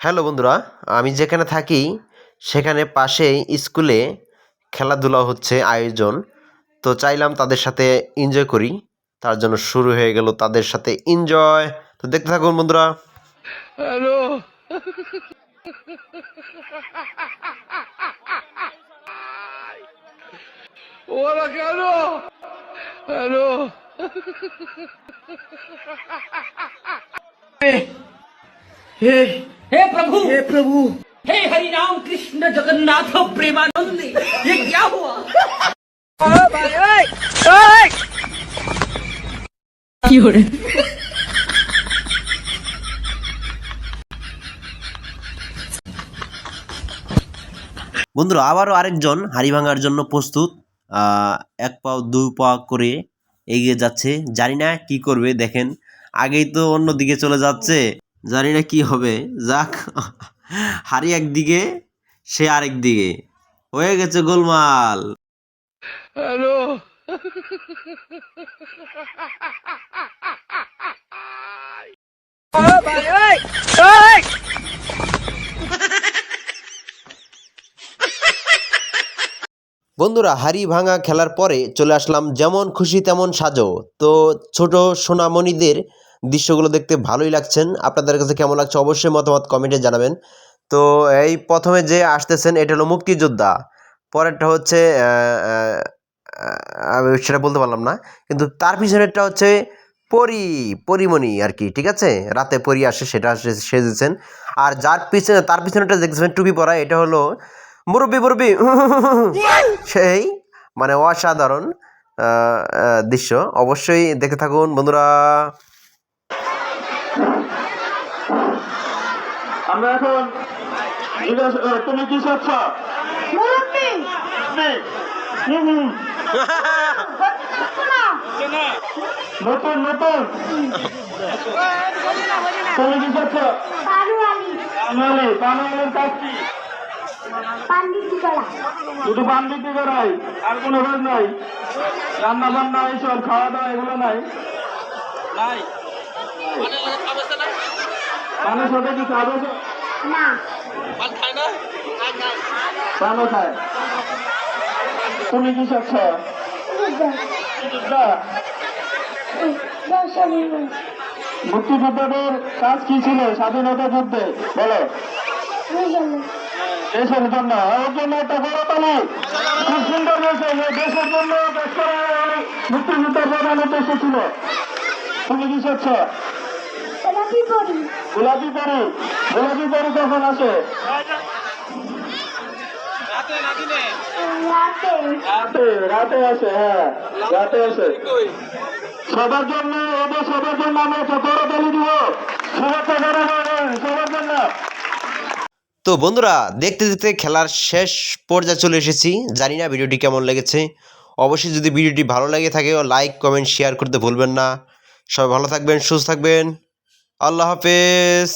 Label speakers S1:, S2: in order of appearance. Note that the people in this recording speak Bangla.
S1: হ্যালো বন্ধুরা, আমি যেখানে থাকি সেখানে পাশেই স্কুলে খেলাধুলা হচ্ছে আয়োজন। তো চাইলাম তাদের সাথে এনজয় করি, তার জন্য শুরু হয়ে গেল তাদের সাথে এনজয়। তো দেখতে থাকুন বন্ধুরা।
S2: হ্যালো ওরা কেন হ্যালো
S3: हे हे प्रभु हे हरि राम कृष्ण जगन्नाथ प्रेमानंद ये क्या हुआ
S1: বন্ধুরা আবারও আরেকজন হাড়ি ভাঙার জন্য প্রস্তুত। এক পা দুই পা করে এগিয়ে যাচ্ছে, জানি না কি করবে। দেখেন আগেই তো অন্য দিকে চলে যাচ্ছে, জানি না কি হবে। যাক, হাড়ি একদিকে সে আরেক দিকে, হয়ে গেছে গোলমাল।
S2: হ্যালো
S1: বন্ধুরা হাড়ি ভাঙা খেলার পরে চলে আসলাম যেমন খুশি তেমন সাজো। তো ছোট সোনামণিদের দৃশ্যগুলো দেখতে ভালোই লাগছেন। আপনাদের কাছে কেমন লাগছে অবশ্যই মতামত কমেন্টে জানাবেন। তো এই প্রথমে যে আসতেছেন এটা হলো মুক্তিযোদ্ধা, পরেরটা হচ্ছে আমি সেটা বলতে পারলাম না, কিন্তু তার পিছনেরটা হচ্ছে পরিমণি আর কি। ঠিক আছে, রাতে পরি আসে সেটা সেজেছেন। আর যার পিছনে তার পিছনেটা দেখতেছেন টুপি পরা, এটা হলো মুরব্বি সেই মানে অসাধারণ দৃশ্য। অবশ্যই দেখতে থাকুন বন্ধুরা।
S4: আমরা এখন তুমি কি চাচ্ছ? নতুন নতুন তুমি কি চাচ্ছ? পানুয়ালির কাজ কি? শুধু পান বিক্রি করাই, আর কোনো কাজ নাই? রান্না বান্না এইসব খাওয়া দাওয়া এগুলো নাই? পানের সাথে কি খাবে? পানও খায়। তুমি কি চাচ্ছ? মুক্তিযোদ্ধাদের কাজ কি ছিল স্বাধীনতা যুদ্ধে? বলো। দেশের জন্য, ওর জন্য একটা বড় তালি। খুব সুন্দর হয়েছে। দেশের জন্য মুক্তিযুদ্ধের প্রধান উদ্দেশ্য ছিল। তুমি কি চাচ্ছ? গোলাপি পরি। গোলাপি পরি কখন আসে? রাতে আসে। হ্যাঁ, রাতে আসে। সবার জন্য, ওদের সবার জন্য আমরা একটা বড় তালি দিব। শুভেচ্ছা জানাবেন সবার জন্য।
S1: তো বন্ধুরা দেখতে দেখতে খেলার শেষ পর্যায়ে চলে এসেছি। জানি না ভিডিওটি কেমন লেগেছে। অবশ্যই যদি ভিডিওটি ভালো লেগে থাকে লাইক কমেন্ট শেয়ার করতে ভুলবেন না। সবাই ভালো থাকবেন, সুস্থ থাকবেন। আল্লাহ হাফেজ।